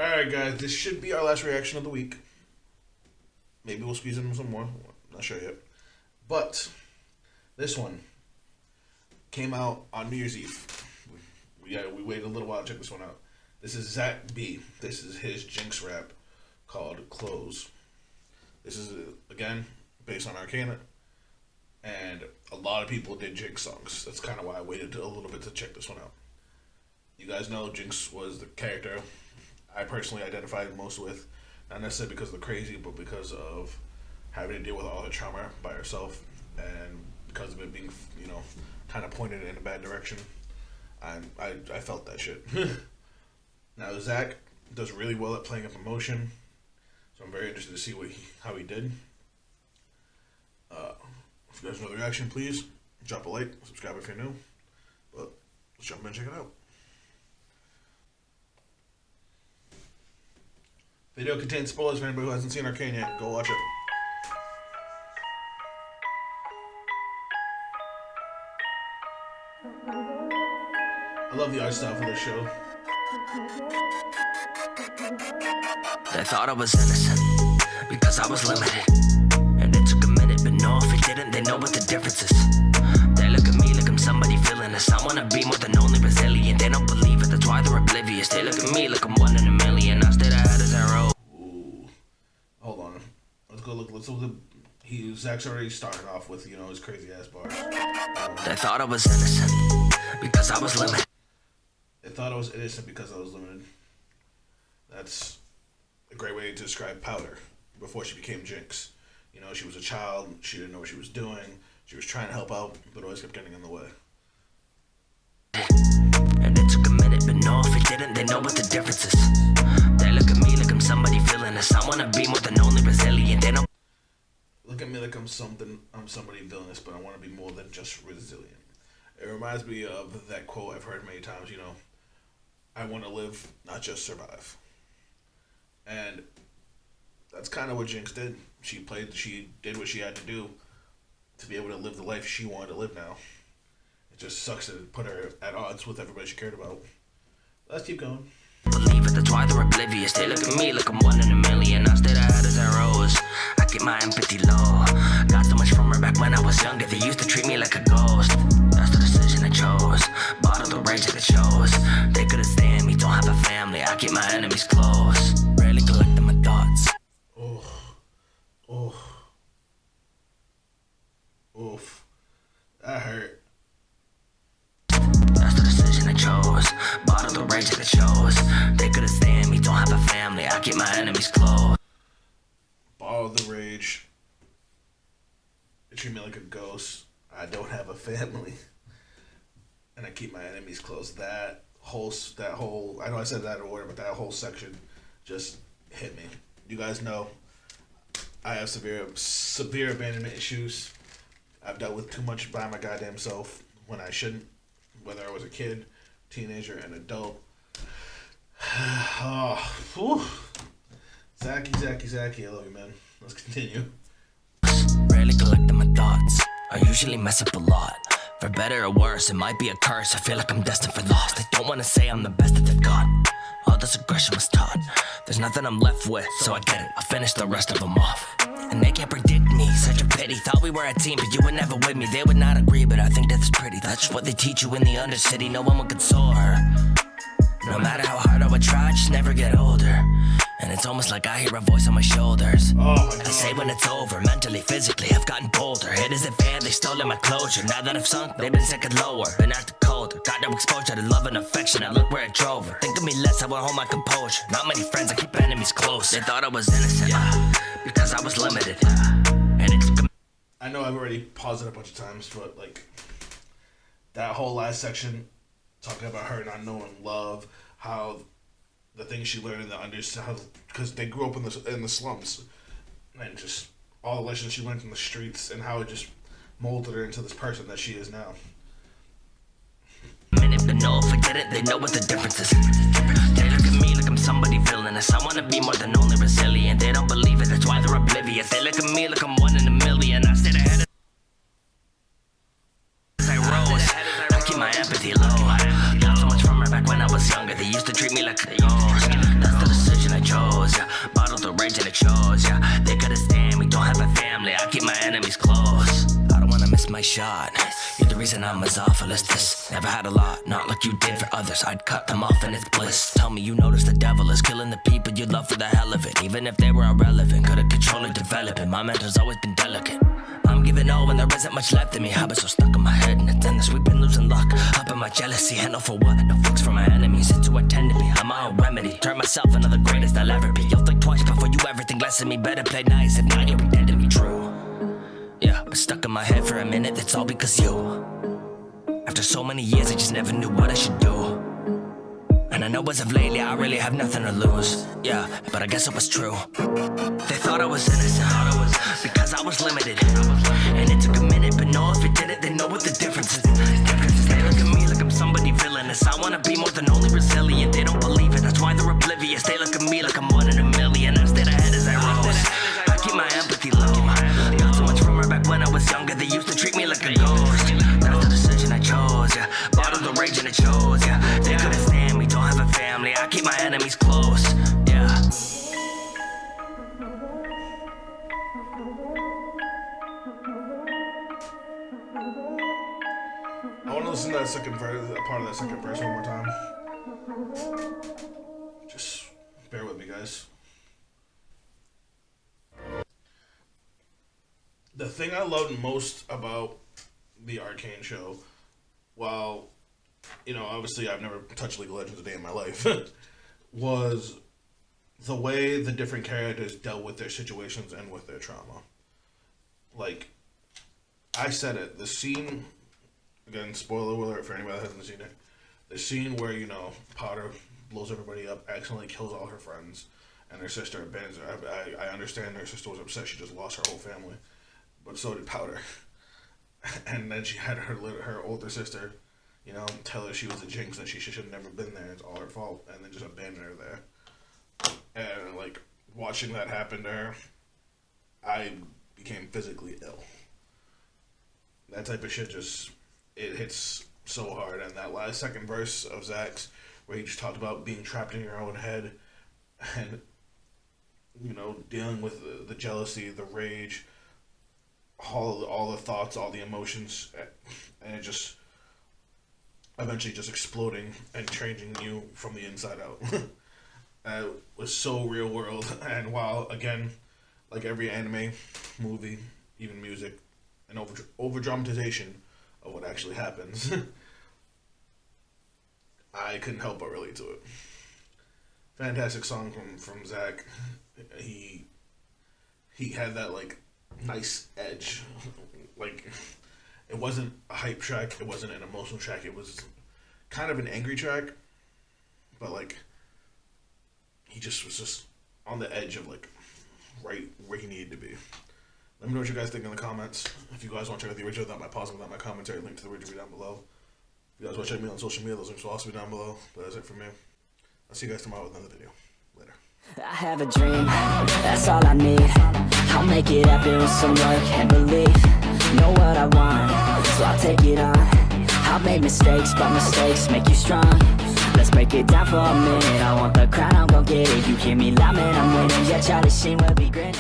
Alright, guys, this should be our last reaction of the week. Maybe we'll squeeze in some more. Not sure yet. But this one came out on New Year's Eve. We waited a little while to check this one out. This is Zach B. This is his Jinx rap called Close. This is, again, based on Arcana. And a lot of people did Jinx songs. That's kind of why I waited a little bit to check this one out. You guys know Jinx was the character I personally identified most with. Not necessarily because of the crazy, but because of having to deal with all the trauma by herself. And because of it being, kind of pointed in a bad direction. I felt that shit. Now, Zach does really well at playing up emotion. So I'm very interested to see how he did. If you guys know the reaction, please drop a like, subscribe if you're new. But let's jump in and check it out. Video contains spoilers for anybody who hasn't seen Arcane yet. Go watch it. I love the art style for this show. They thought I was innocent because I was limited, and it took a minute, but no, if it didn't, they know what the difference is. They look at me like I'm somebody feeling this. I wanna be more than only resilient. They don't believe it, that's why they're oblivious. They look at me like I'm one in a million. I stayed ahead as I roll. Ooh, hold on. Let's go look. Zach's already starting off with his crazy ass bars. They thought I was innocent because I was limited. They thought I was innocent because I was limited. That's a great way to describe Powder before she became Jinx. She was a child. She didn't know what she was doing. She was trying to help out, but always kept getting in the way. And it took a minute, but no, if it didn't, they know what the difference is. They look at me like I'm somebody feeling this. I wanna be more than only resilient. They don't look at me like I'm somebody villainous, but I want to be more than just resilient. It reminds me of that quote I've heard many times, I want to live, not just survive. And that's kind of what Jinx did. She did what she had to do to be able to live the life she wanted to live now. It just sucks to put her at odds with everybody she cared about. Let's keep going. believe it, that's why they're oblivious. They look at me like I'm one in a million. I stayed ahead as I rose. I keep my empathy low. Got so much from her back when I was younger. They used to treat me like a ghost. That's the decision I chose. Bottled the rage that it shows. They couldn't stand me, don't have a family. I keep my enemies close. Rarely collecting my thoughts. Oof. That hurt. That's the decision I chose. Bottled the rage that it shows. They couldn't stand me, don't have a family. I keep my enemies close. Bottle the rage. They treat me like a ghost. I don't have a family. And I keep my enemies close. That whole, I know I said that in order, but that whole section just hit me. You guys know I have severe abandonment issues. I've dealt with too much by my goddamn self when I shouldn't, whether I was a kid, teenager, an adult. Zachy, I love you, man. Let's continue. Rarely collecting my thoughts. I usually mess up a lot. For better or worse, it might be a curse. I feel like I'm destined for loss. They don't want to say I'm the best that they've got. All this aggression was taught. There's nothing I'm left with, so I get it. I'll finish the rest of them off. And they can't predict me, such a pity. Thought we were a team, but you were never with me. They would not agree, but I think death is pretty. That's just what they teach you in the Undercity. No one would console her. No matter how hard I would try, I just never get older. And it's almost like I hear a voice on my shoulders. I say when it's over, mentally, physically, I've gotten bolder. It isn't fair, they stole my closure. Now that I've sunk, they've been second lower. Been acting colder, got no exposure to love and affection. And look where it drove her. Think of me less, I will hold my composure. Not many friends, I keep enemies close. They thought I was innocent, because I was limited. And it took a... I know I've already paused it a bunch of times, but like that whole last section talking about her not knowing love, how the things she learned in the because they grew up in the slums, and just all the lessons she learned in the streets, and how it just molded her into this person that she is now. Minute, but no, if I did it, they know what the difference is. They look at me like I'm somebody villainous. I wanna be more than only resilient. They don't believe it, that's why they're oblivious. They look at me like I'm one in a million. I stayed ahead as I rose. I keep my empathy low. Got so much from her back when I was younger. They used to treat me like a ghost. That's the decision my shot. You're the reason I'm as awful as this. Never had a lot, not like you did for others. I'd cut them off and it's bliss. Tell me you notice the devil is killing the people you love for the hell of it. Even if they were irrelevant, could've controlled or developed it. My mental's always been delicate. I'm giving all when there isn't much left in me. Habits so stuck in my head and it's endless. We've been losing luck, up in my jealousy. Handle for what? No fucks for my enemies. It's to attend to me, I'm my own remedy. Turn myself into the greatest I'll ever be. You'll think twice before you ever think less of me. Better play nice, if not you'll be dead to be true. Yeah, but stuck in my head for a minute, that's all because you. After so many years I just never knew what I should do. And I know as of lately I really have nothing to lose. Yeah, but I guess it was true. They thought I was innocent, because I was limited. And it took a minute, but no, if it did it, they know what the difference is. They look at me like I'm somebody villainous. I wanna be more than only resilient. They don't believe it, that's why they're oblivious. They look at me like I'm one in a million. I stayed ahead as I rose. I keep my empathy low. Got so much from her back when I was younger. They used to treat me like a ghost. That's the decision I chose, yeah. Bottled the rage and it shows, yeah. They couldn't stand me, don't have a family. I keep my enemies close, yeah. I want to listen to that second verse, part of that second verse one more time. Just bear with me, guys. The thing I loved most about the Arcane show, while, you know, obviously I've never touched League of Legends a day in my life, was the way the different characters dealt with their situations and with their trauma. Like, I said it, the scene, again, spoiler alert for anybody that hasn't seen it, the scene where, you know, Potter blows everybody up, accidentally kills all her friends, and her sister abandons her. I understand her sister was upset, she just lost her whole family, but so did Powder. And then she had her older sister, you know, tell her she was a Jinx and she should have never been there, it's all her fault, and then just abandon her there. And, like, watching that happen to her, I became physically ill. That type of shit just, it hits so hard. And that last second verse of Zach's, where he just talked about being trapped in your own head and, you know, dealing with the jealousy, the rage, all the thoughts, all the emotions, and it just eventually just exploding and changing you from the inside out. It was so real world. And while, again, like every anime, movie, even music, an over dramatization of what actually happens, I couldn't help but relate to it. Fantastic song from Zach. He had that, like, nice edge. Like, it wasn't a hype track, it wasn't an emotional track, it was kind of an angry track, but, like, he just was just on the edge of, like, right where he needed to be. Let me know what you guys think in the comments. If you guys want to check out the original without my pause, without my commentary, link to the original down below. If you guys want to check me out on social media, those links will also be down below. But that's it for me. I'll see you guys tomorrow with another video. Later. I have a dream, that's all I need. I'll make it happen with some work and belief. Know what I want, so I'll take it on. I'll make mistakes, but mistakes make you strong. Let's break it down for a minute. I want the crown, I'm gon' get it. You hear me loud, man, I'm winning. Yeah, Charlie Sheen will be grinning.